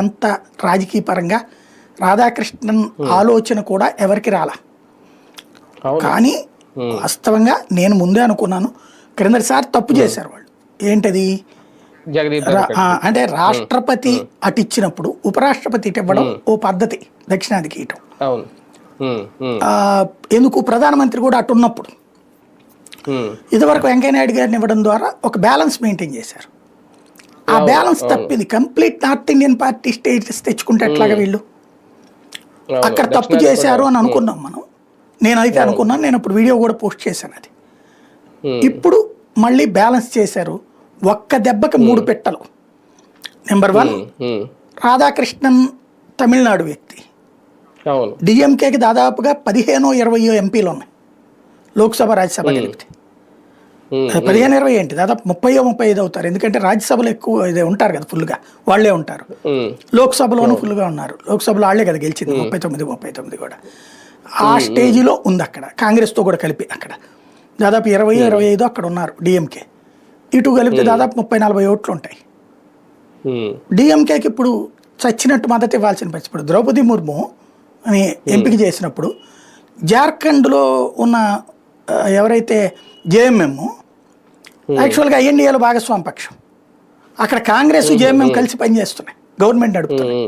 అంత రాజకీయ పరంగా రాధాకృష్ణన్ ఆలోచన కూడా ఎవరికి రాలా. కానీ వాస్తవంగా నేను ముందే అనుకున్నాను, క్రిందటిసారి తప్పు చేశారు వాళ్ళు. ఏంటది అంటే రాష్ట్రపతి అటు ఇచ్చినప్పుడు ఉపరాష్ట్రపతి ఇటు ఇవ్వడం ఓ పద్ధతి, దక్షిణాదికి ఇవ్వటం. ఎందుకు ప్రధానమంత్రి కూడా అటు ఉన్నప్పుడు ఇదివరకు వెంకయ్యనాయుడు గారిని ఇవ్వడం ద్వారా ఒక బ్యాలెన్స్ మెయింటైన్ చేశారు. ఆ బ్యాలెన్స్ తప్పింది. Complete north Indian party status తెచ్చుకుంటే ఎట్లాగా వీళ్ళు అక్కడ తప్పు చేశారు అని అనుకున్నాం మనం. నేనైతే అనుకున్నాను, నేను ఇప్పుడు వీడియో కూడా పోస్ట్ చేశాను అది. ఇప్పుడు మళ్ళీ బ్యాలెన్స్ చేశారు. ఒక్క దెబ్బకి 3 పెట్టలు. నెంబర్ 1 రాధాకృష్ణన్ తమిళనాడు వ్యక్తి. డిఎంకేకి దాదాపుగా 15-20 ఎంపీలు ఉన్నాయి లోక్సభ రాజ్యసభ కలిపితే. 15-20 ఏంటి, దాదాపు 30-35 అవుతారు. ఎందుకంటే రాజ్యసభలో ఎక్కువ ఇదే ఉంటారు కదా, ఫుల్గా వాళ్ళే ఉంటారు. లోక్సభలోనూ ఫుల్గా ఉన్నారు. లోక్సభలో వాళ్ళే కదా గెలిచింది, 39 కూడా. ఆ స్టేజ్లో ఉంది అక్కడ, కాంగ్రెస్తో కూడా కలిపి అక్కడ దాదాపు 20-25 అక్కడ ఉన్నారు డిఎంకే. ఇటు కలిపితే దాదాపు 30-40 ఓట్లు ఉంటాయి. డిఎంకేకి ఇప్పుడు చచ్చినట్టు మద్దతు ఇవ్వాల్సిన పరిస్థితి. ఇప్పుడు ద్రౌపది ముర్ము అని ఎంపిక చేసినప్పుడు జార్ఖండ్లో ఉన్న ఎవరైతే జేఎంఎం యాక్చువల్గా ఎన్డీఏలో భాగస్వామి పక్షం, అక్కడ కాంగ్రెస్ జేఎంఎం కలిసి పనిచేస్తున్నాయి, గవర్నమెంట్ నడుపుతున్నాయి.